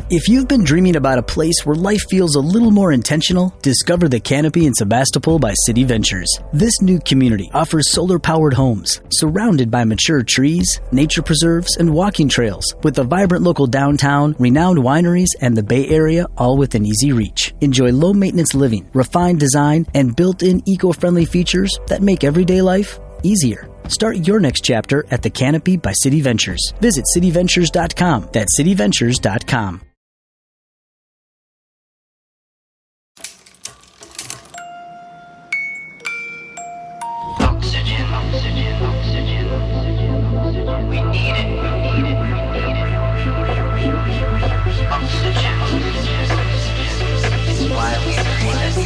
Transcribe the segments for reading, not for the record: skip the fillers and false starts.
If you've been dreaming about a place where life feels a little more intentional, discover the Canopy in Sebastopol by City Ventures. This new community offers solar-powered homes, surrounded by mature trees, nature preserves, and walking trails, with a vibrant local downtown, renowned wineries, and the Bay Area all within easy reach. Enjoy low-maintenance living, refined design, and built-in eco-friendly features that make everyday life easier. Start your next chapter at the Canopy by City Ventures. Visit cityventures.com. That's cityventures.com. Oxygen, oxygen, oxygen, oxygen. We need it, we need it, we need it. Oxygen, oxygen, oxygen. It's why we breathe.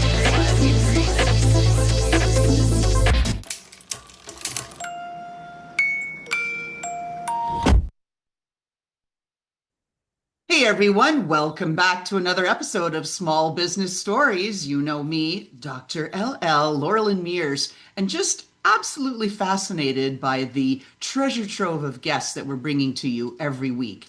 Hey everyone, welcome back to another episode of Small Business Stories. You know me, Dr. LL, Laurelyn Mears, and just absolutely fascinated by the treasure trove of guests that we're bringing to you every week.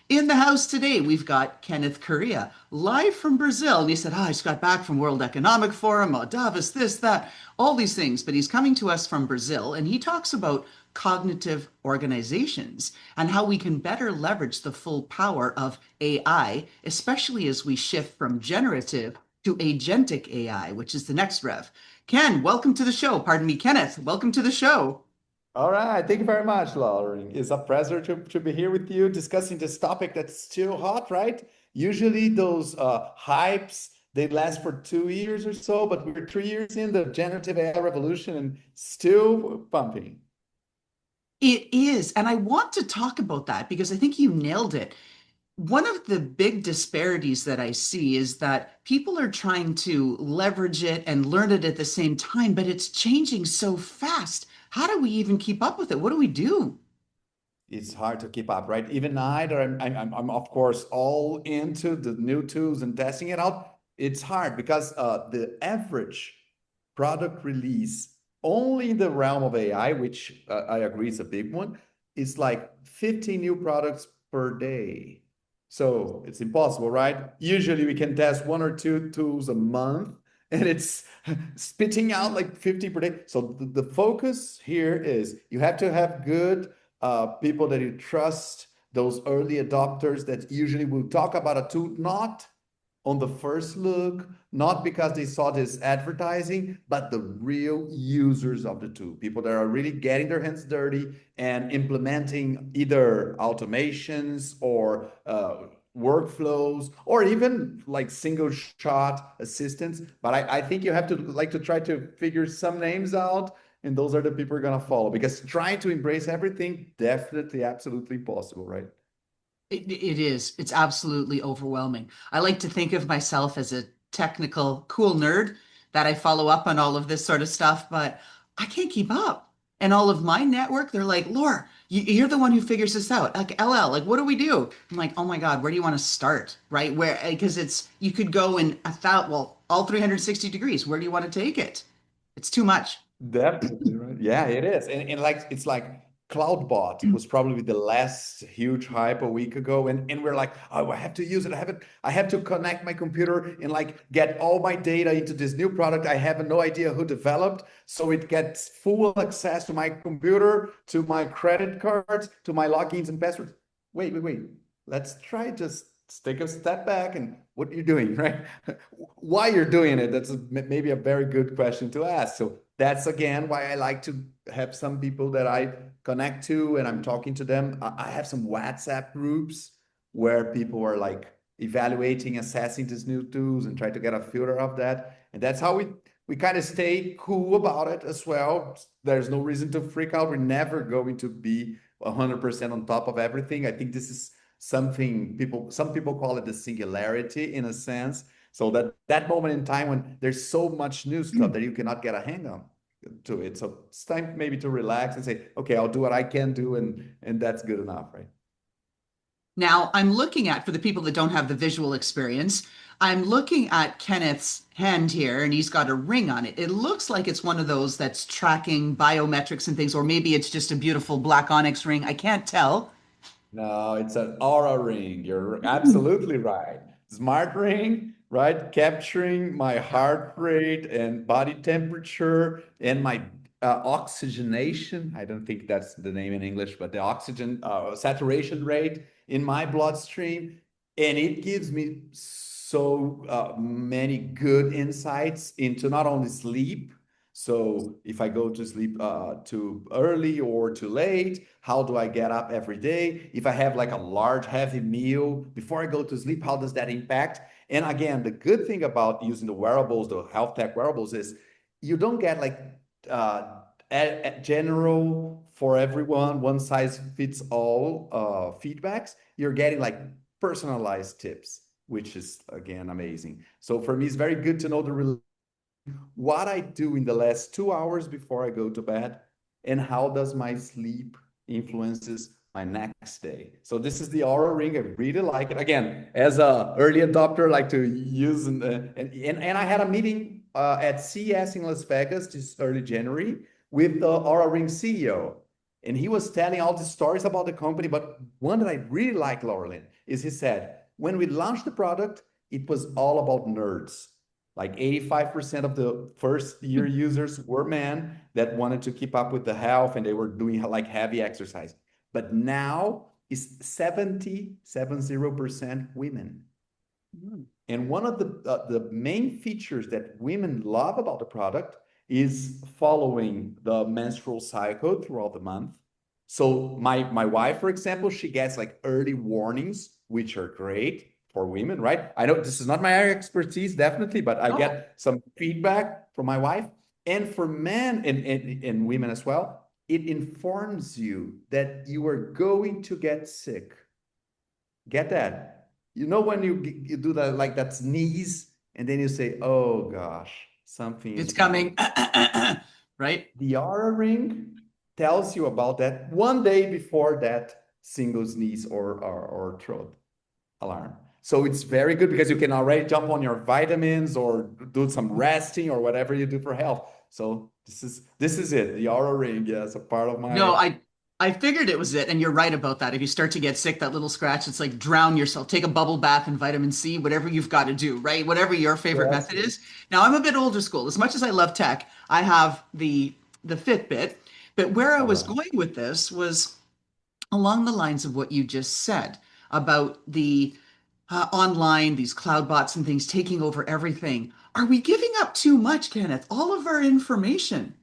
In the house today, we've got Kenneth Corrêa, live from Brazil. And he said, I just got back from World Economic Forum, Davos, this, that, all these things. But he's coming to us from Brazil, and he talks about cognitive organizations and how we can better leverage the full power of AI, especially as we shift from generative to agentic AI, which is the next rev. Ken, welcome to the show. Pardon me, Kenneth, welcome to the show. All right, thank you very much, Lauren. It's a pleasure to be here with you discussing this topic that's still hot, right? Usually those hypes, they last for 2 years or so, but we're 3 years in the generative AI revolution and still pumping. It is. And I want to talk about that because I think you nailed it. One of the big disparities that I see is that people are trying to leverage it and learn it at the same time, but it's changing so fast. How do we even keep up with it? What do we do? It's hard to keep up, right? Even I'm of course all into the new tools and testing it out. It's hard because the average product release only in the realm of AI, which I agree is a big one, is like 50 new products per day. So it's impossible, right? Usually we can test 1 or 2 tools a month and it's spitting out like 50 per day. So the focus here is you have to have good people that you trust, those early adopters that usually will talk about a tool, not on the first look, not because they saw this advertising, but the real users of the tool, people that are really getting their hands dirty and implementing either automations or workflows, or even like single shot assistants. But I think you have to try to figure some names out, and those are the people you're gonna follow, because trying to embrace everything, definitely, absolutely possible, right? It is. It's absolutely overwhelming. I like to think of myself as a technical, cool nerd that I follow up on all of this sort of stuff, but I can't keep up. And all of my network, they're like, Laura, you're the one who figures this out. Like, LL, like, what do we do? I'm like, oh my God, where do you want to start? Right? Where, because you could go in all 360 degrees. Where do you want to take it? It's too much. Definitely, right. Yeah, it is. And like it's like CloudBot was probably the last huge hype a week ago. And we're like, oh, I have to use it. I have to connect my computer and like get all my data into this new product. I have no idea who developed. So it gets full access to my computer, to my credit cards, to my logins and passwords. Wait. Let's try just take a step back and what you're doing, right? Why you're doing it? That's maybe a very good question to ask. So that's again why I like to have some people that I connect to and I'm talking to them. I have some WhatsApp groups where people are like evaluating, assessing these new tools and try to get a filter of that. And that's how we kind of stay cool about it as well. There's no reason to freak out. We're never going to be 100% on top of everything. I think this is something some people call it the singularity in a sense. So that moment in time when there's so much new stuff that you cannot get a hang on to it. So it's time maybe to relax and say, okay, I'll do what I can do, and that's good enough, right? Now, I'm looking at, for the people that don't have the visual experience, I'm looking at Kenneth's hand here, and he's got a ring on it. It looks like it's one of those that's tracking biometrics and things, or maybe it's just a beautiful black onyx ring. I can't tell. No, it's an aura ring. You're absolutely right. Smart ring, right? Capturing my Yeah. heart rate and body temperature and my oxygenation. I don't think that's the name in English, but the oxygen saturation rate in my bloodstream. And it gives me so many good insights into not only sleep. So if I go to sleep too early or too late, how do I get up every day? If I have like a large, heavy meal before I go to sleep, how does that impact? And again, the good thing about using the wearables, the health tech wearables, is you don't get like uh, general for everyone, one size fits all feedbacks. You're getting like personalized tips, which is again amazing. So for me, it's very good to know what I do in the last 2 hours before I go to bed, and how does my sleep influences my next day. So this is the Aura Ring. I really like it. Again, as a early adopter, I like to use and I had a meeting at CES in Las Vegas this early January with the Aura Ring CEO. And he was telling all the stories about the company. But one that I really like, Laurelyn, is he said, when we launched the product, it was all about nerds. Like 85% of the first year users were men that wanted to keep up with the health and they were doing like heavy exercise. But now is 70% women. Mm. And one of the main features that women love about the product is following the menstrual cycle throughout the month. So my wife, for example, she gets like early warnings, which are great for women, right? I know this is not my area of expertise, definitely, but I Oh, get some feedback from my wife. And for men and women as well, it informs you that you are going to get sick. Get that? You know when you do that like that sneeze and then you say, "Oh gosh, something is it's coming." coming. Right? The Aura Ring tells you about that one day before that single sneeze or throat alarm. So it's very good because you can already jump on your vitamins or do some resting or whatever you do for health. So this is it. The Aura Ring, yes, a part of No, my I figured it was it, and you're right about that. If you start to get sick, that little scratch, it's like drown yourself. Take a bubble bath and vitamin C, whatever you've got to do, right? Whatever your favorite yes, method is. Now, I'm a bit older school. As much as I love tech, I have the Fitbit, but where I all was right. going with this was along the lines of what you just said about the online, these cloud bots and things taking over everything. Are we giving up too much, Kenneth? All of our information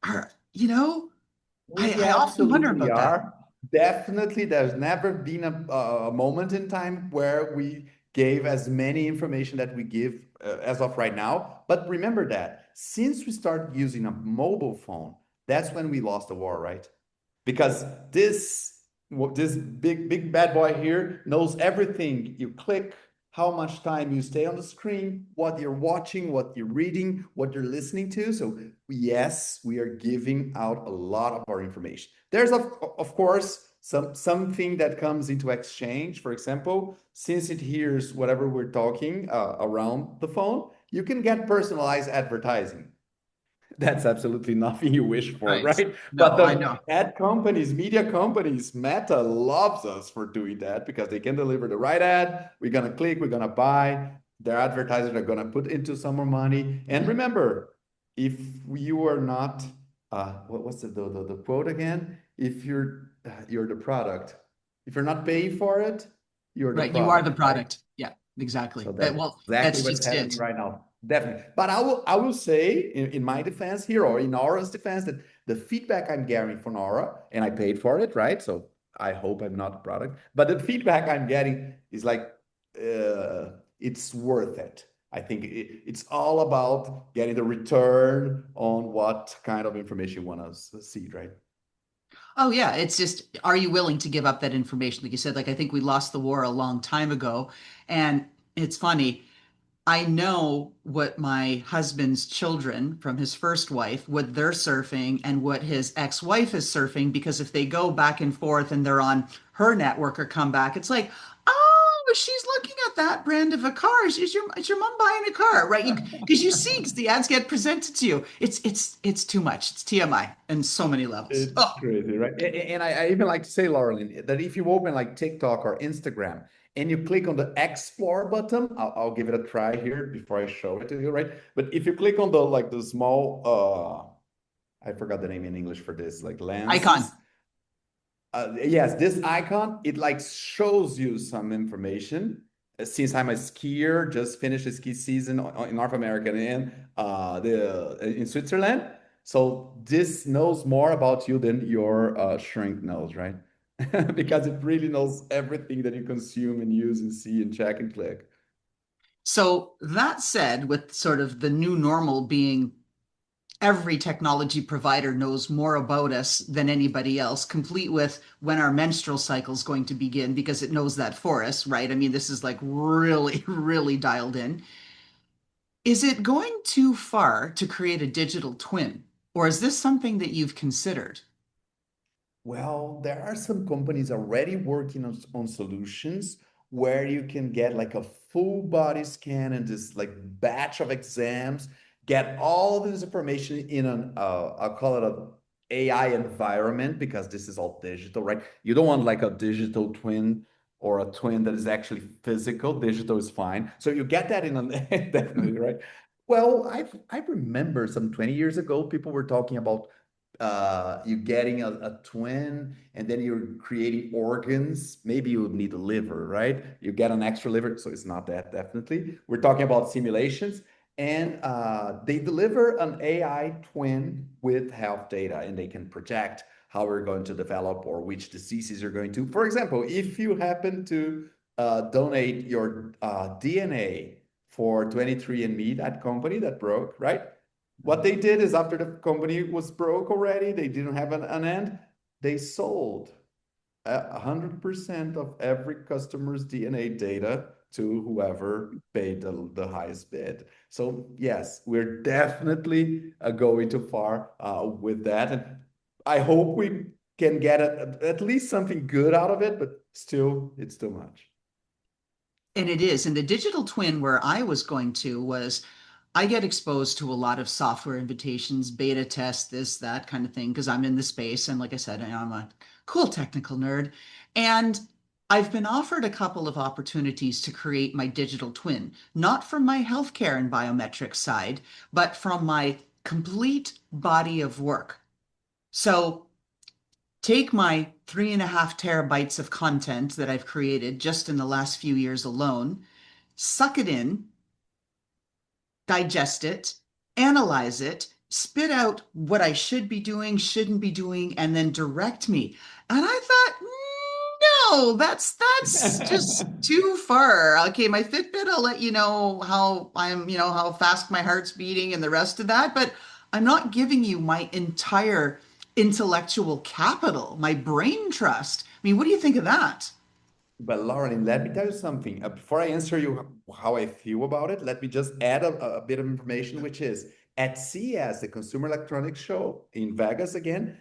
are, We I often wonder absolutely about that. are. Definitely, there's never been a moment in time where we gave as many information that we give as of right now. But remember that since we started using a mobile phone, that's when we lost the war, right? Because this big bad boy here knows everything you click, how much time you stay on the screen, what you're watching, what you're reading, what you're listening to. So yes, we are giving out a lot of our information. There's of course something that comes into exchange. For example, since it hears whatever we're talking around the phone, you can get personalized advertising. That's absolutely nothing you wish for, Right. right? But No, I the know. ad companies, media companies, Meta loves us for doing that because they can deliver the right ad. We're going to click, we're going to buy. Their advertisers are going to put into some more money. And remember, if you are not, what's the quote again? If you're the product. If you're not paying for it, you're the Right. You are the product, right? product. Yeah, exactly. So that's Well, exactly that's what's just happening it. right now. Definitely. But I will say in my defense here or in Aura's defense that the feedback I'm getting from Aura, and I paid for it, right? So I hope I'm not a product, but the feedback I'm getting is like it's worth it. I think it's all about getting the return on what kind of information you want to see, right? Oh, yeah. It's just, are you willing to give up that information? Like you said, like I think we lost the war a long time ago. And it's funny. I know what my husband's children from his first wife, what they're surfing and what his ex-wife is surfing, because if they go back and forth and they're on her network or come back, it's like, oh, she's looking at that brand of a car? Is your mom buying a car, right? Because you see, because the ads get presented to you. It's too much. It's TMI in so many levels. It's Oh, crazy, right? And I even like to say, Laureline, that if you open like TikTok or Instagram and you click on the explore button, I'll give it a try here before I show it to you, right? But if you click on the like the small I forgot the name in English for this, like icon. lenses. Yes, this icon, it like shows you some information. Since I'm a skier, just finished the ski season in North America and the in Switzerland. So this knows more about you than your shrink knows, right? Because it really knows everything that you consume and use and see and check and click. So that said, with sort of the new normal being every technology provider knows more about us than anybody else, complete with when our menstrual cycle is going to begin because it knows that for us, right? I mean, this is like really, really dialed in. Is it going too far to create a digital twin, or is this something that you've considered? Well, there are some companies already working on solutions where you can get like a full body scan and this like batch of exams, get all this information in an I'll call it a AI environment because this is all digital, right? You don't want like a digital twin or a twin that is actually physical. Digital is fine. So you get that in a definitely, right? Well, I remember some 20 years ago, people were talking about you getting a twin and then you're creating organs. Maybe you need a liver, right? You get an extra liver, so it's not that definitely. We're talking about simulations, and they deliver an AI twin with health data, and they can project how we're going to develop or which diseases you're going to. For example, if you happen to donate your DNA for 23andMe, that company that broke, right? What they did is after the company was broke already, they didn't have an end, they sold 100% of every customer's DNA data to whoever paid the highest bid. So yes, we're definitely going too far with that. And I hope we can get at least something good out of it, but still, it's too much. And it is. And the digital twin where I was going to was I get exposed to a lot of software invitations, beta tests, this, that kind of thing, because I'm in the space. And like I said, I'm a cool technical nerd. And I've been offered a couple of opportunities to create my digital twin, not from my healthcare and biometrics side, but from my complete body of work. So take my 3.5 terabytes of content that I've created just in the last few years alone, suck it in, digest it, analyze it, spit out what I should be doing, shouldn't be doing, and then direct me. And I thought, no, that's just too far. Okay, my Fitbit, I'll let you know how I'm, how fast my heart's beating and the rest of that, but I'm not giving you my entire intellectual capital, my brain trust. I mean, what do you think of that? But Lauren, let me tell you something. Before I answer you how I feel about it, let me just add a bit of information, which is at CES, the Consumer Electronics Show in Vegas again,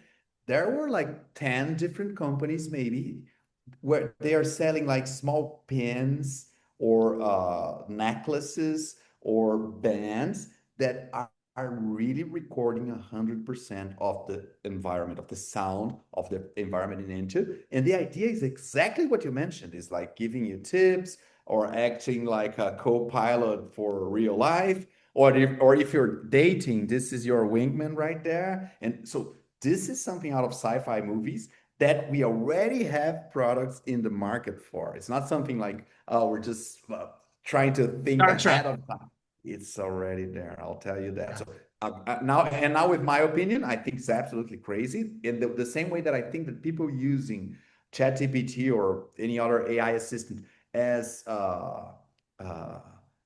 there were like 10 different companies maybe where they are selling like small pins or necklaces or bands that are really recording 100% of the environment, of the sound of the environment into. And the idea is exactly what you mentioned, is like giving you tips or acting like a co-pilot for real life. Or if you're dating, this is your wingman right there. And so this is something out of sci-fi movies that we already have products in the market for. It's not something like, oh, we're just trying to think Star ahead Trek. of time. It's already there. I'll tell you that. So now with my opinion, I think it's absolutely crazy. In the same way that I think that people using ChatGPT or any other AI assistant as uh,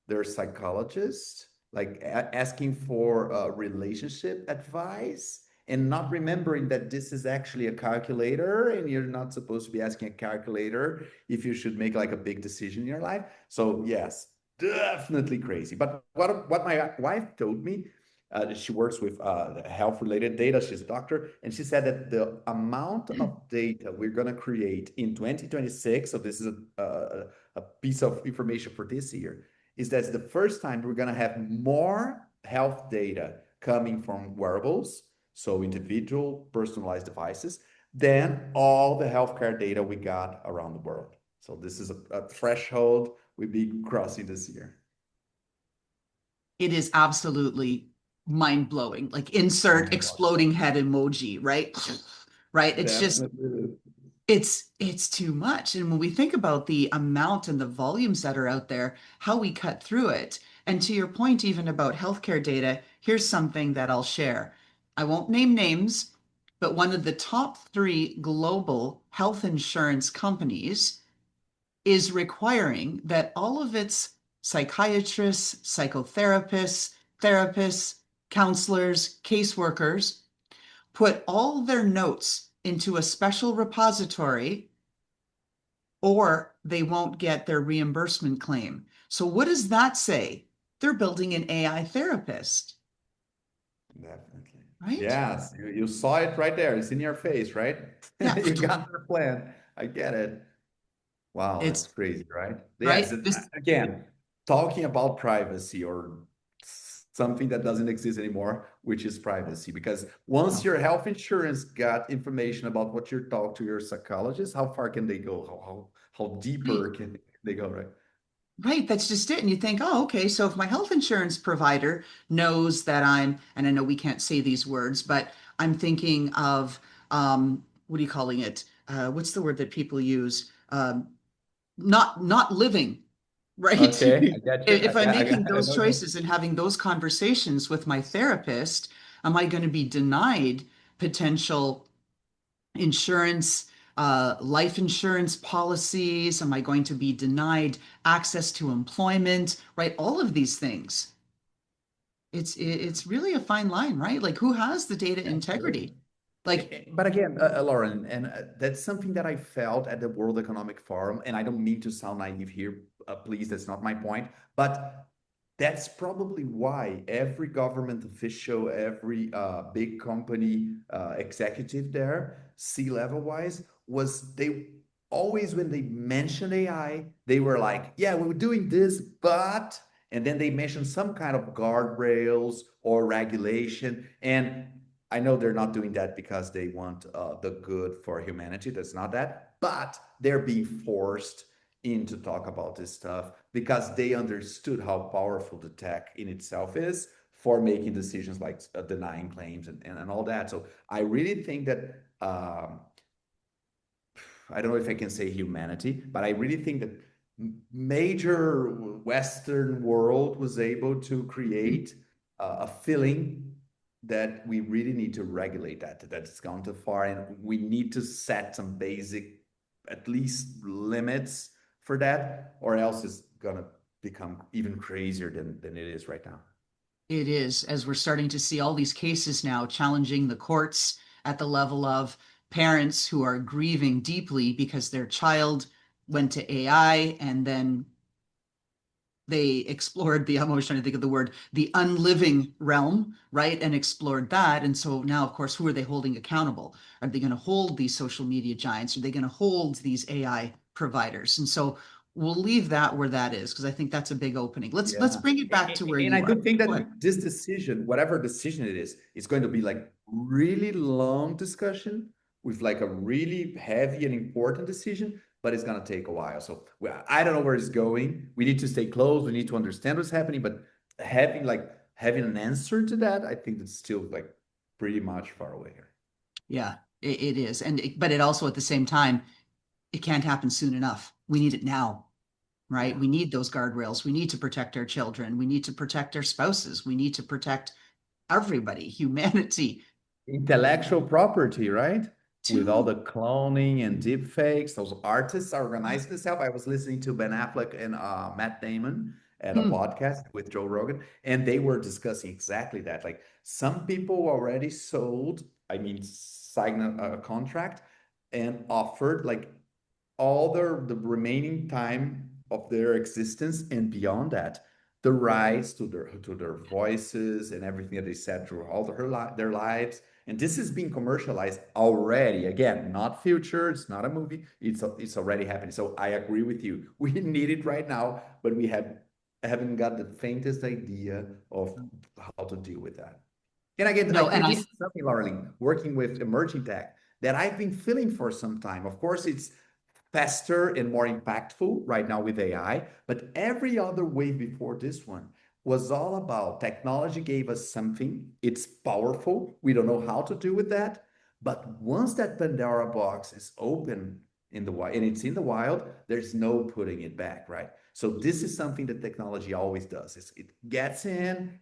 their psychologist, like asking for relationship advice and not remembering that this is actually a calculator and you're not supposed to be asking a calculator if you should make like a big decision in your life. So yes, definitely crazy. But what my wife told me She works with health-related data. She's a doctor, and she said that the amount of data we're going to create in 2026, so this is a piece of information for this year, is that's the first time we're going to have more health data coming from wearables, so individual personalized devices, than all the healthcare data we got around the world. So this is a threshold we'll be crossing this year. It is absolutely mind-blowing. Like insert exploding head emoji, right? Right. It's just Definitely. it's too much. And when we think about the amount and the volumes that are out there, how we cut through it. And to your point, even about healthcare data, here's something that I'll share. I won't name names, but one of the top three global health insurance companies is requiring that all of its psychiatrists, psychotherapists, therapists, counselors, caseworkers put all their notes into a special repository or they won't get their reimbursement claim. So, what does that say? They're building an AI therapist, Definitely. right? Yes, you saw it right there. It's in your face, right? Yeah, You got the plan. I get it. Wow, that's it's crazy, right? Yes, right. This, again, talking about privacy or something that doesn't exist anymore, which is privacy. Because once your health insurance got information about what you talk to your psychologist, how far can they go? How right. deeper can they go, right? Right, that's just it. And you think, oh, okay, so if my health insurance provider knows that I'm, and I know we can't say these words, but I'm thinking of, what are you calling it? What's the word that people use? Not living, right? Okay, I got you. If I'm making I those know that. choices and having those conversations with my therapist, am I going to be denied potential insurance, life insurance policies? Am I going to be denied access to employment? Right? All of these things. It's really a fine line, right? Like who has the data Absolutely. integrity? Like, But again, Lauren, and that's something that I felt at the World Economic Forum, and I don't mean to sound naive here, please, that's not my point, but that's probably why every government official, every big company executive there, C-level wise, was they always, when they mention AI, they were like, yeah, we were doing this, but, and then they mentioned some kind of guardrails or regulation. And I know they're not doing that because they want the good for humanity. That's not that. But they're being forced in to talk about this stuff because they understood how powerful the tech in itself is for making decisions like denying claims and all that. So I really think that I don't know if I can say humanity, but I really think that major Western world was able to create a feeling that we really need to regulate that's gone too far, and we need to set some basic, at least limits for that, or else it's gonna become even crazier than it is right now. it is, as we're starting to see all these cases now challenging the courts at the level of parents who are grieving deeply because their child went to AI and then they explored the, I'm always trying to think of the word, the unliving realm, right? And explored that. And so now, of course, who are they holding accountable? Are they going to hold these social media giants? Are they going to hold these AI providers? And so we'll leave that where that is, because I think that's a big opening. Let's Yeah. bring it back to where And I you are. do think Go ahead. that this decision, whatever decision it is going to be like really long discussion with like a really heavy and important decision, but it's going to take a while. So I don't know where it's going. We need to stay close. We need to understand what's happening, but having an answer to that, I think it's still like pretty much far away here. Yeah, it is. But it also at the same time, it can't happen soon enough. We need it now, right? Yeah. We need those guardrails. We need to protect our children. We need to protect our spouses. We need to protect everybody, humanity Intellectual property, right? With all too. the cloning and deep fakes, those artists are organizing themselves. I was listening to Ben Affleck and Matt Damon at a Hmm. podcast with Joe Rogan, and they were discussing exactly that. Like some people already sold, I mean, signed a contract and offered like all the remaining time of their existence and beyond that the rights to their voices and everything that they said through all their lives. And this is being commercialized already. Again, not future. It's not a movie. It's already happening. So I agree with you. We need it right now, but we haven't got the faintest idea of how to deal with that. And again, I No, and think I this is something, Laureline, working with emerging tech that I've been feeling for some time. Of course, it's faster and more impactful right now with AI, but every other wave before this one was all about technology gave us something. It's powerful. We don't know how to do with that. But once that Pandora box is open in the wild and it's in the wild, there's no putting it back, right? So this is something that technology always does. It gets in,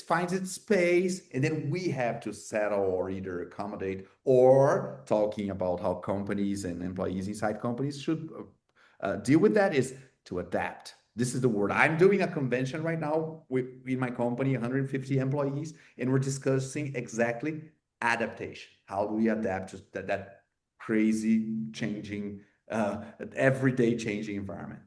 finds its space, and then we have to settle or either accommodate or talking about how companies and employees inside companies should deal with that is to adapt. This is the word. I'm doing a convention right now in my company, 150 employees, and we're discussing exactly adaptation. How do we adapt to that crazy changing, everyday changing environment?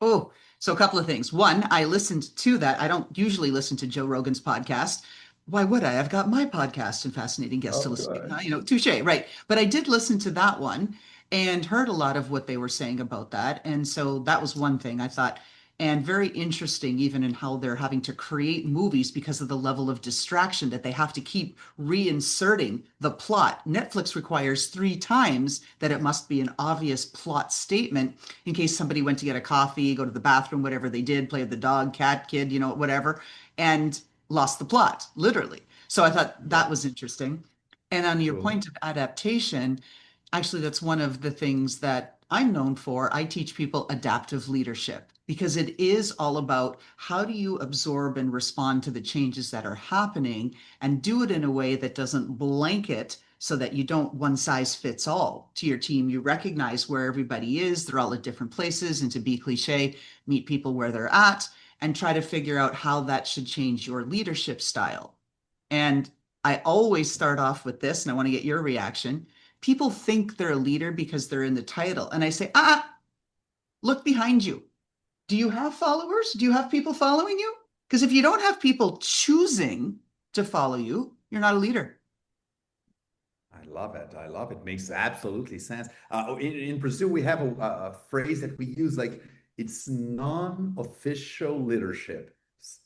Oh, so a couple of things. One, I listened to that. I don't usually listen to Joe Rogan's podcast. Why would I? I've got my podcast and fascinating guests to Oh, listen to. good. Touche, right? But I did listen to that one and heard a lot of what they were saying about that. And so that was one thing I thought, and very interesting, even in how they're having to create movies because of the level of distraction that they have to keep reinserting the plot. Netflix requires 3 times that it must be an obvious plot statement in case somebody went to get a coffee, go to the bathroom, whatever they did, play with the dog, cat, kid, whatever, and lost the plot, literally. So I thought Yeah, that was interesting. And on your true. point of adaptation, actually, that's one of the things that I'm known for. I teach people adaptive leadership because it is all about how do you absorb and respond to the changes that are happening and do it in a way that doesn't blanket so that you don't one size fits all to your team. You recognize where everybody is, they're all at different places, and to be cliche, meet people where they're at and try to figure out how that should change your leadership style. And I always start off with this, and I want to get your reaction. People think they're a leader because they're in the title. And I say, look behind you. Do you have followers? Do you have people following you? Because if you don't have people choosing to follow you, you're not a leader. I love it. I love it. Makes absolutely sense. In Brazil, we have a phrase that we use like it's non-official leadership.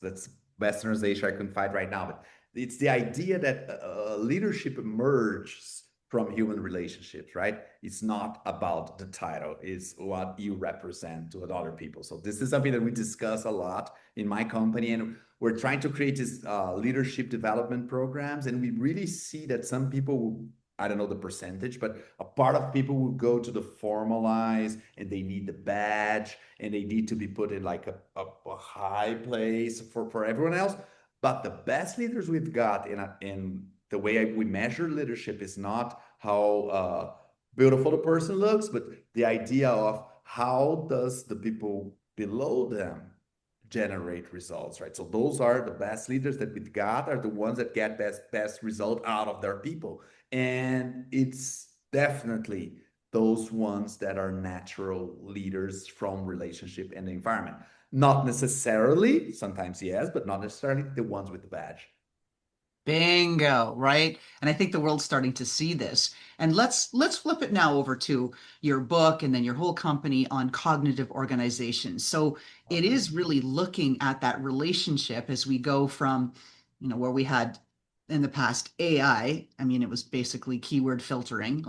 That's westernization I couldn't find right now, but it's the idea that leadership emerges from human relationships, right? It's not about the title, it's what you represent to other people. So this is something that we discuss a lot in my company, and we're trying to create these leadership development programs, and we really see that some people, I don't know the percentage, but a part of people will go to the formalize and they need the badge and they need to be put in like a high place for everyone else. But the best leaders we've got in the way we measure leadership is not how beautiful the person looks, but the idea of how does the people below them generate results, right? So those are the best leaders that we've got are the ones that get best result out of their people. And it's definitely those ones that are natural leaders from relationship and the environment. Not necessarily, sometimes yes, but not necessarily the ones with the badge. Bingo, right? And I think the world's starting to see this. And let's flip it now over to your book and then your whole company on cognitive organization. So it Okay. is really looking at that relationship as we go from, where we had in the past AI. I mean, it was basically keyword filtering,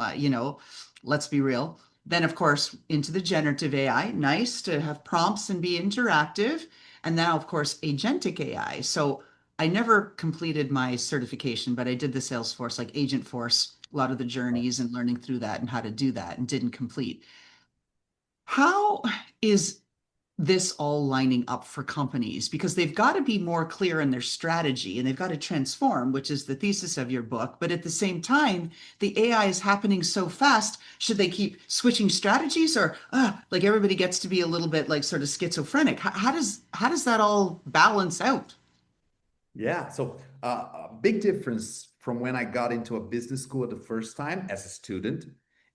let's be real. Then, of course, into the generative AI, nice to have prompts and be interactive. And now, of course, agentic AI. So I never completed my certification, but I did the Salesforce, like Agent Force, a lot of the journeys and learning through that and how to do that and didn't complete. How is this all lining up for companies? Because they've got to be more clear in their strategy and they've got to transform, which is the thesis of your book. But at the same time, the AI is happening so fast. Should they keep switching strategies or like everybody gets to be a little bit like sort of schizophrenic? How does that all balance out? Yeah, so a big difference from when I got into a business school the first time as a student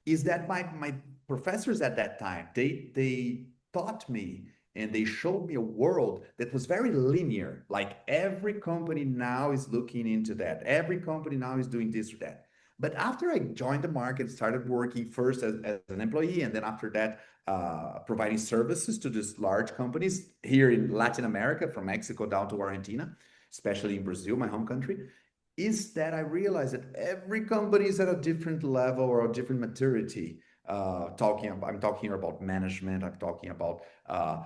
is that my professors at that time they taught me and they showed me a world that was very linear. Like every company now is looking into that. Every company now is doing this or that. But after I joined the market, started working first as an employee, and then after that, providing services to these large companies here in Latin America, from Mexico down to Argentina, especially in Brazil, my home country, is that I realized that every company is at a different level or a different maturity. I'm talking here about management. I'm talking about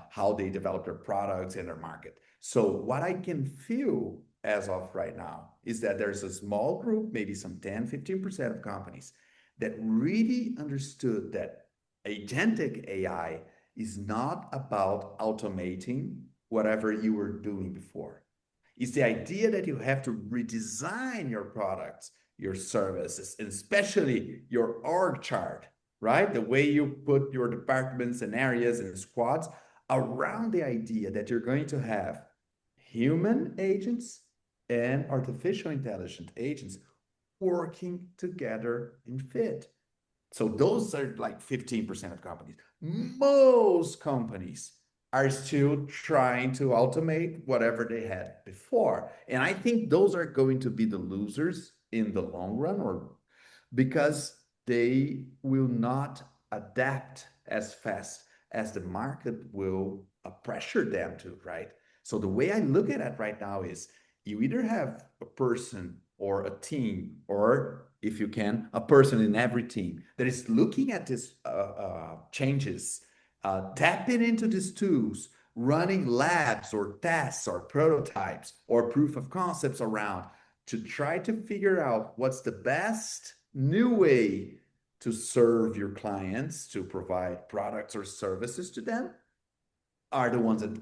how they develop their products and their market. So what I can feel as of right now is that there's a small group, maybe some 10, 15% of companies that really understood that agentic AI is not about automating whatever you were doing before. It's the idea that you have to redesign your products, your services, and especially your org chart, right? The way you put your departments and areas and squads around the idea that you're going to have human agents and artificial intelligent agents working together in fit. So those are like 15% of companies. Most companies are still trying to automate whatever they had before. And I think those are going to be the losers in the long run, or because they will not adapt as fast as the market will pressure them to, right? So the way I look at it right now is you either have a person or a team, or if you can, a person in every team that is looking at these changes, tapping into these tools, running labs or tests or prototypes or proof of concepts around to try to figure out what's the best new way to serve your clients, to provide products or services to them, are the ones that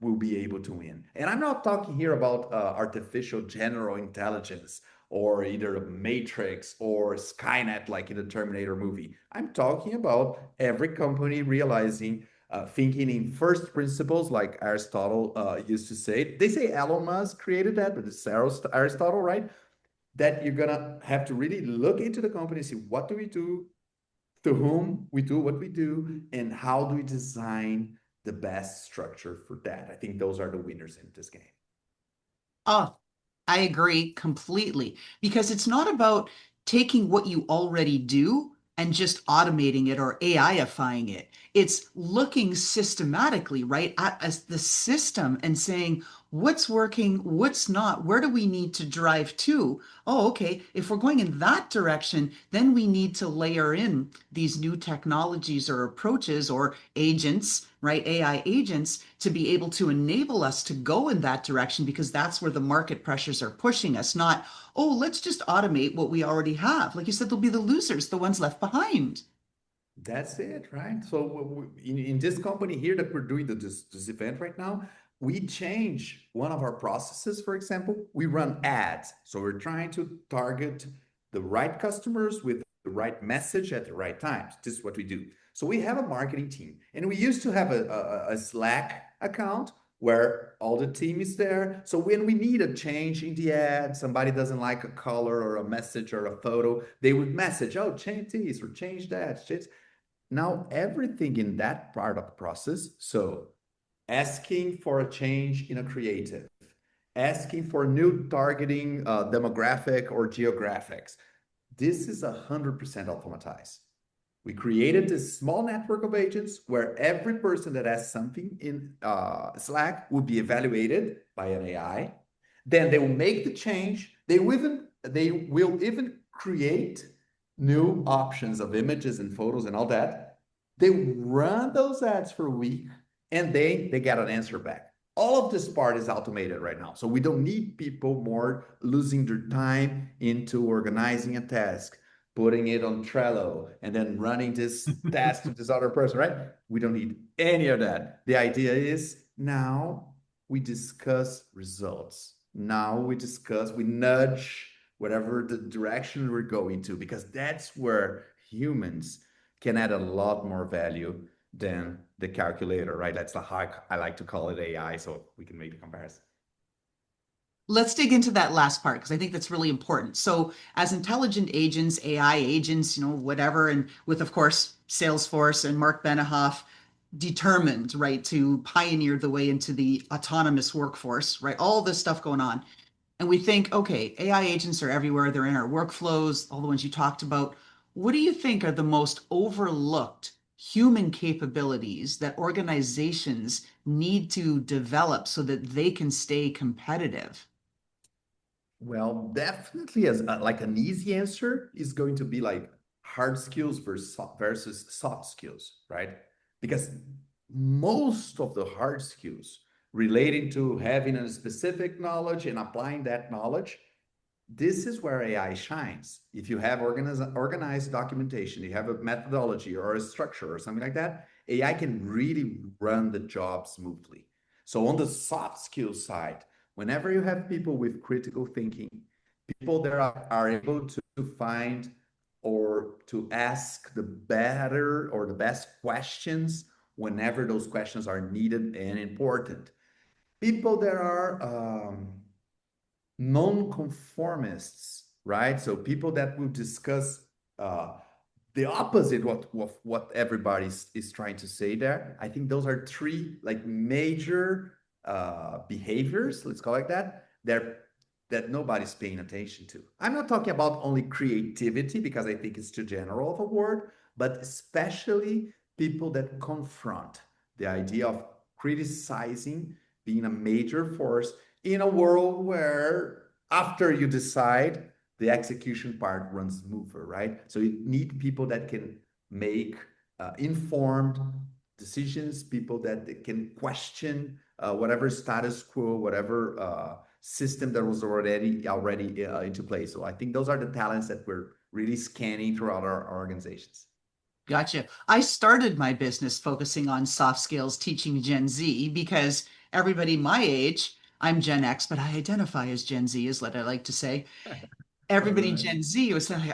will be able to win. And I'm not talking here about artificial general intelligence or either a Matrix or Skynet like in the Terminator movie. I'm talking about every company realizing, thinking in first principles, like Aristotle used to say. They say Elon Musk created that, but it's Aristotle, right? That you're gonna have to really look into the company, see what do we do, to whom we do what we do, and how do we design the best structure for that. I think those are the winners in this game. Oh, I agree completely because it's not about taking what you already do and just automating it or AIifying it. It's looking systematically, right, at as the system and saying what's working, what's not, where do we need to drive to? Oh, okay, if we're going in that direction, then we need to layer in these new technologies or approaches or agents, right? AI agents to be able to enable us to go in that direction because that's where the market pressures are pushing us, not, oh, let's just automate what we already have. Like you said, they'll be the losers, the ones left behind. That's it, right? So in this company here that we're doing this event right now, we change one of our processes. For example, we run ads. So we're trying to target the right customers with the right message at the right times. This is what we do. So we have a marketing team, and we used to have a Slack account where all the team is there. So when we need a change in the ad, somebody doesn't like a color or a message or a photo, they would message, oh, change this or change that. Now, everything in that part of the process, so asking for a change in a creative, asking for new targeting demographic or geographics, this is 100% automatized. We created this small network of agents where every person that has something in Slack will be evaluated by an AI. Then they will make the change. They will even create new options of images and photos and all that. They run those ads for a week, and they get an answer back. All of this part is automated right now. So we don't need people more losing their time into organizing a task, putting it on Trello, and then running this task to this other person, right? We don't need any of that. The idea is now we discuss results. Now we nudge whatever the direction we're going to, because that's where humans can add a lot more value than the calculator, right? That's how I like to call it AI, so we can make the comparison. Let's dig into that last part because I think that's really important. So, as intelligent agents, AI agents, whatever, and with, of course, Salesforce and Mark Benioff, determined, right, to pioneer the way into the autonomous workforce, right? All this stuff going on. And we think, okay, AI agents are everywhere. They're in our workflows, all the ones you talked about. What do you think are the most overlooked human capabilities that organizations need to develop so that they can stay competitive? Well, definitely as like an easy answer is going to be like hard skills versus soft skills, right? Because most of the hard skills relating to having a specific knowledge and applying that knowledge, this is where AI shines. If you have organized documentation, you have a methodology or a structure or something like that, AI can really run the job smoothly. So on the soft skills side, whenever you have people with critical thinking, people that are able to find or to ask the better or the best questions whenever those questions are needed and important. People that are non-conformists, right? So people that will discuss uh, the opposite of what everybody is trying to say there. I think those are three like major behaviors, let's call it that nobody's paying attention to. I'm not talking about only creativity because I think it's too general of a word, but especially people that confront the idea of criticizing being a major force in a world where after you decide, the execution part runs smoother, right? So you need people that can make informed decisions, people that can question whatever status quo, whatever system that was already into place. So I think those are the talents that we're really scanning throughout our organizations. Gotcha. I started my business focusing on soft skills, teaching Gen Z, because everybody my age, I'm Gen X, but I identify as Gen Z, is what I like to say. All Everybody right. Gen Z was saying,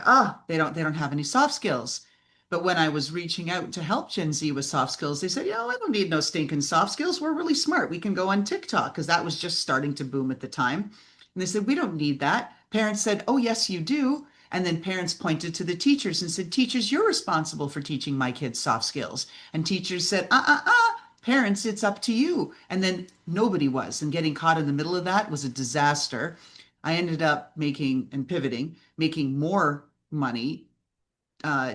they don't have any soft skills. But when I was reaching out to help Gen Z with soft skills, they said, I don't need no stinking soft skills. We're really smart. We can go on TikTok because that was just starting to boom at the time. And they said, we don't need that. Parents said, oh, yes, you do. And then parents pointed to the teachers and said, teachers, you're responsible for teaching my kids soft skills. And teachers said, parents, it's up to you. And then nobody was. And getting caught in the middle of that was a disaster. I ended up making more money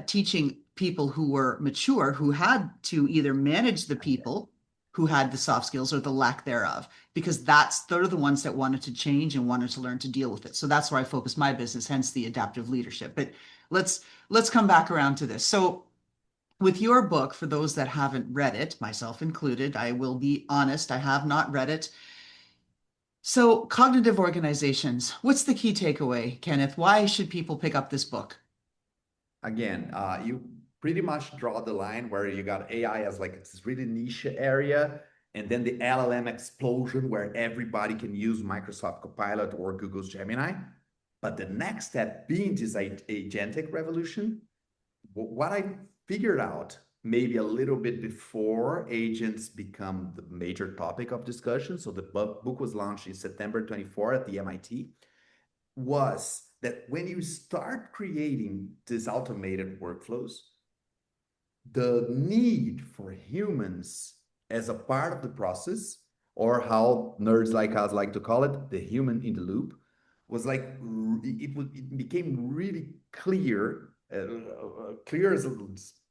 teaching people who were mature, who had to either manage the people who had the soft skills or the lack thereof, because they're the ones that wanted to change and wanted to learn to deal with it. So that's where I focus my business, hence the adaptive leadership. But let's come back around to this. So with your book, for those that haven't read it, myself included, I will be honest, I have not read it. So, cognitive organizations, what's the key takeaway, Kenneth? Why should people pick up this book? Again, you pretty much draw the line where you got AI as like this really niche area, and then the LLM explosion where everybody can use Microsoft Copilot or Google's Gemini. But the next step being this agentic revolution, what I figured out maybe a little bit before agents become the major topic of discussion. So the book was launched in September 24 at the MIT, was that when you start creating these automated workflows, the need for humans as a part of the process, or how nerds like us like to call it, the human in the loop, was like it became really clear, clear as a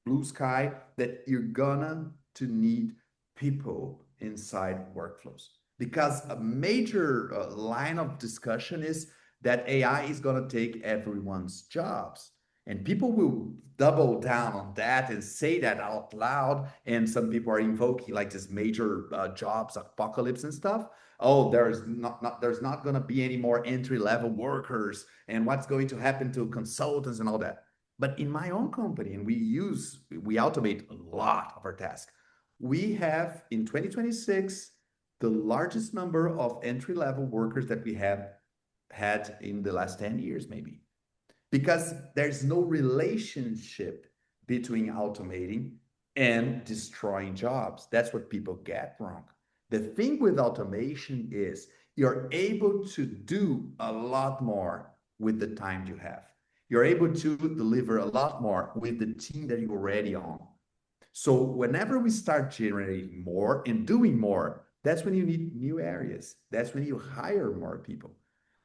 blue sky, that you're gonna to need people inside workflows. Because a major line of discussion is that AI is going to take everyone's jobs. And people will double down on that and say that out loud. And some people are invoking like this major jobs apocalypse and stuff. Oh, there's not going to be any more entry level workers, and what's going to happen to consultants and all that. But in my own company, and we automate a lot of our tasks. We have in 2026 the largest number of entry level workers that we have had in the last 10 years, maybe, because there's no relationship between automating and destroying jobs. That's what people get wrong. The thing with automation is you're able to do a lot more with the time you have. You're able to deliver a lot more with the team that you're already on. So whenever we start generating more and doing more, that's when you need new areas. That's when you hire more people.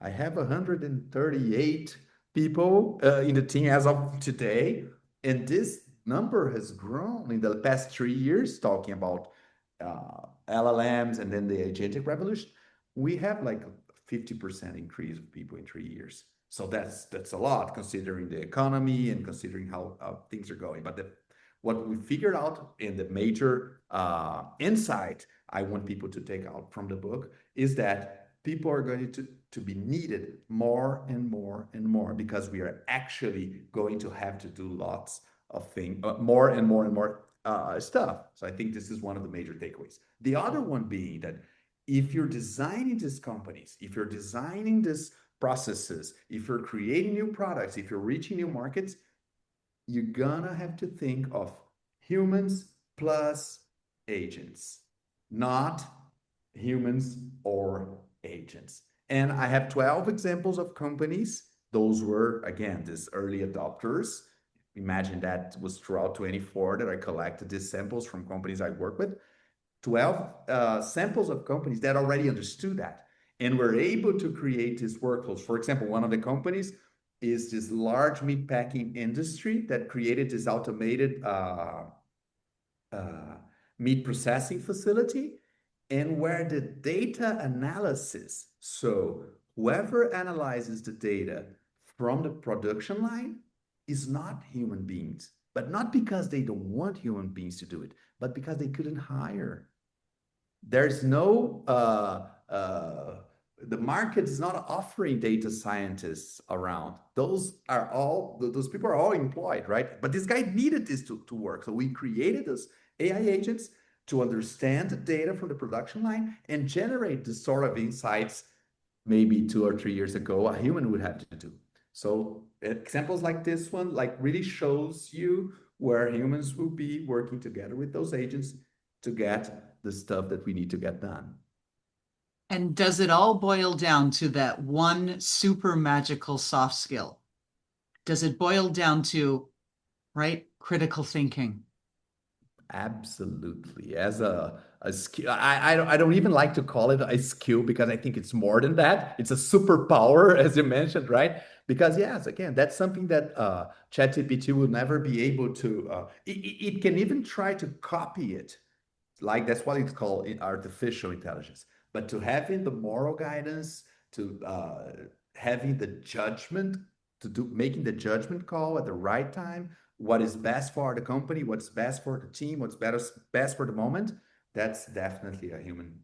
I have 138 people in the team as of today, and this number has grown in the past 3 years, talking about LLMs and then the agentic revolution. We have like a 50% increase of people in 3 years. So that's a lot considering the economy and considering how things are going. But what we figured out in the major insight I want people to take out from the book is that people are going to be needed more and more and more, because we are actually going to have to do lots of things, more and more and more stuff. So I think this is one of the major takeaways. The other one being that if you're designing these companies, if you're designing these processes, if you're creating new products, if you're reaching new markets, you're gonna have to think of humans plus agents, not humans or agents. And I have 12 examples of companies. Those were, again, these early adopters. Imagine that was throughout 24 that I collected these samples from companies I work with. 12 samples of companies that already understood that and were able to create these workflows. For example, one of the companies is this large meat packing industry that created this automated meat processing facility, and where the data analysis, so whoever analyzes the data from the production line is not human beings, but not because they don't want human beings to do it, but because they couldn't hire. There's no the market is not offering data scientists around. Those people are all employed, right? But this guy needed this to work. So we created those AI agents to understand the data from the production line and generate the sort of insights maybe 2 or 3 years ago a human would have to do. So examples like this one like really shows you where humans will be working together with those agents to get the stuff that we need to get done. And does it all boil down to that one super magical soft skill? Does it boil down to, right, critical thinking? Absolutely. As a skill, I don't even like to call it a skill, because I think it's more than that. It's a superpower, as you mentioned, right? Because yes, again, that's something that ChatGPT will never be able to. It can even try to copy it, like that's what it's called in artificial intelligence. But to having the moral guidance, to having the judgment, making the judgment call at the right time, what is best for the company, what's best for the team, what's best for the moment, that's definitely a human,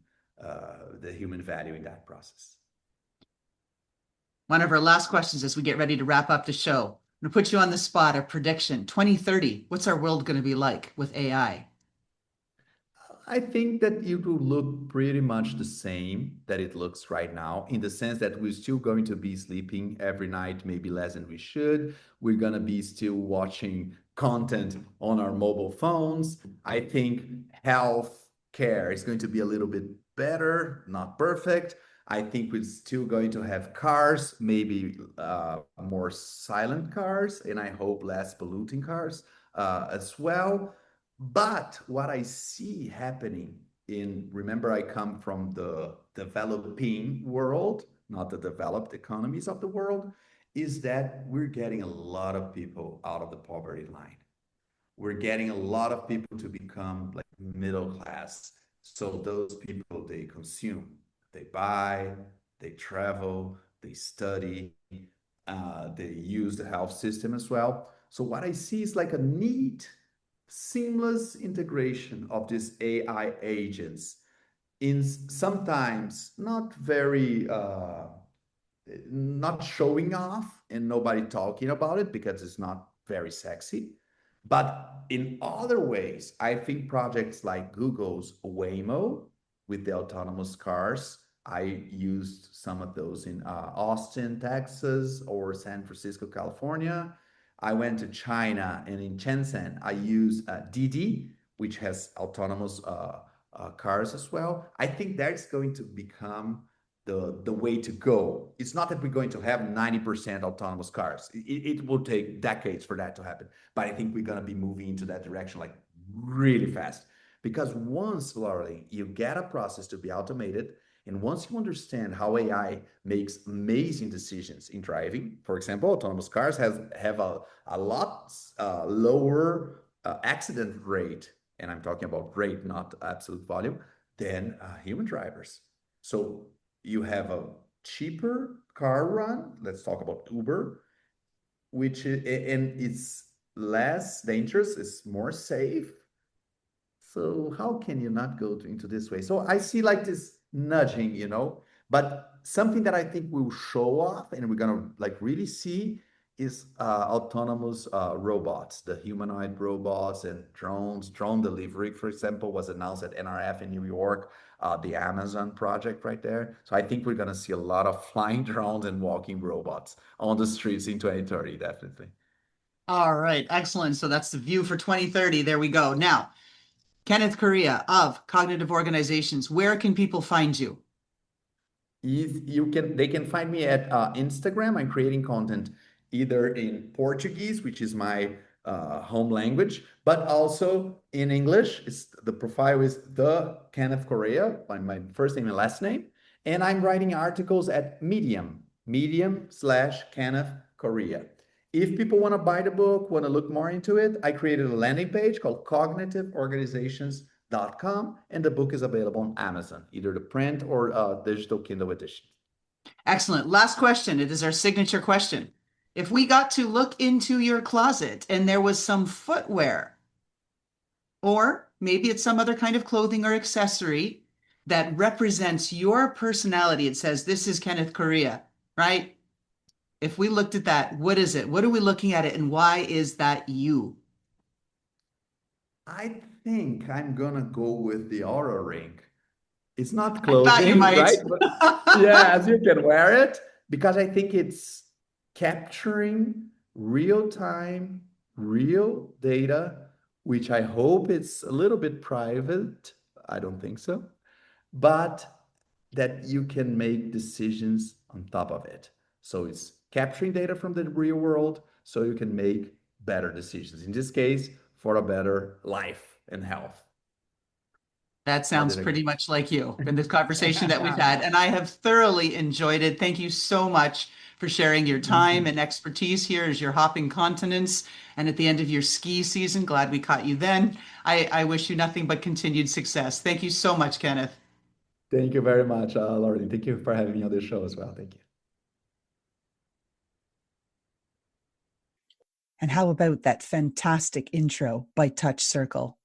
the human value in that process. One of our last questions as we get ready to wrap up the show. I'm going to put you on the spot, a prediction. 2030, what's our world going to be like with AI? I think that it will look pretty much the same that it looks right now, in the sense that we're still going to be sleeping every night, maybe less than we should. We're going to be still watching content on our mobile phones. I think health care is going to be a little bit better, not perfect. I think we're still going to have cars, maybe more silent cars, and I hope less polluting cars as well. But what I see happening remember, I come from the developing world, not the developed economies of the world, is that we're getting a lot of people out of the poverty line. We're getting a lot of people to become like middle class. So those people, they consume, they buy, they travel, they study, they use the health system as well. So what I see is like a neat, seamless integration of these AI agents in sometimes not very not showing off and nobody talking about it because it's not very sexy. But in other ways, I think projects like Google's Waymo with the autonomous cars, I used some of those in Austin, Texas, or San Francisco, California. I went to China, and in Shenzhen, I use Didi, which has autonomous cars as well. I think that's going to become the way to go. It's not that we're going to have 90% autonomous cars. It will take decades for that to happen. But I think we're going to be moving into that direction, like really fast. Because once, Laurie, you get a process to be automated, and once you understand how AI makes amazing decisions in driving, for example, autonomous cars have a lot lower accident rate, and I'm talking about rate, not absolute volume, than human drivers. So you have a cheaper car run. Let's talk about Uber, which and it's less dangerous, it's more safe. So how can you not go into this way? So I see like this nudging, but something that I think will show off and we're gonna like really see is autonomous robots, the humanoid robots and drones. Drone delivery, for example, was announced at NRF in New York, the Amazon project right there. So I think we're gonna see a lot of flying drones and walking robots on the streets in 2030, definitely. All right, excellent. So that's the view for 2030. There we go. Now, Kenneth Corrêa of Cognitive Organizations, where can people find you? They can find me at Instagram. I'm creating content either in Portuguese, which is my home language, but also in English. The profile is the Kenneth Corrêa, my first name and last name. And I'm writing articles at medium/Kenneth Corrêa. If people want to buy the book, want to look more into it, I created a landing page called cognitiveorganizations.com, and the book is available on Amazon, either the print or digital Kindle edition. Excellent. Last question. It is our signature question. If we got to look into your closet and there was some footwear, or maybe it's some other kind of clothing or accessory that represents your personality, it says, this is Kenneth Corrêa, right? If we looked at that, what is it? What are we looking at it, and why is that you? I think I'm gonna go with the Aura Ring. It's not I thought you clothing, might. right? But yes, you can wear it because I think it's capturing real time, real data, which I hope it's a little bit private. I don't think so, but that you can make decisions on top of it. So it's capturing data from the real world so you can make better decisions. In this case, for a better life and health. That sounds pretty much like you in this conversation that we've had, and I have thoroughly enjoyed it. Thank you so much for sharing your time and expertise here as you're hopping continents and at the end of your ski season. Glad we caught you then. I wish you nothing but continued success. Thank you so much, Kenneth. Thank you very much, Lauren. Thank you for having me on this show as well. Thank you. And how about that fantastic intro by Touch Circle?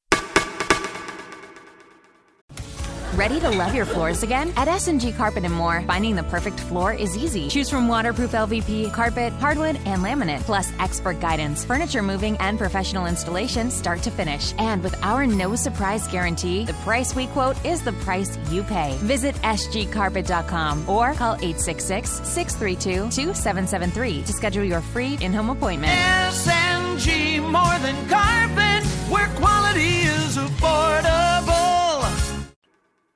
Ready to love your floors again? At S&G Carpet & More, finding the perfect floor is easy. Choose from waterproof LVP, carpet, hardwood, and laminate, plus expert guidance, furniture moving, and professional installation start to finish. And with our no-surprise guarantee, the price we quote is the price you pay. Visit sgcarpet.com or call 866-632-2773 to schedule your free in-home appointment. S&G, more than carpet, where quality is affordable.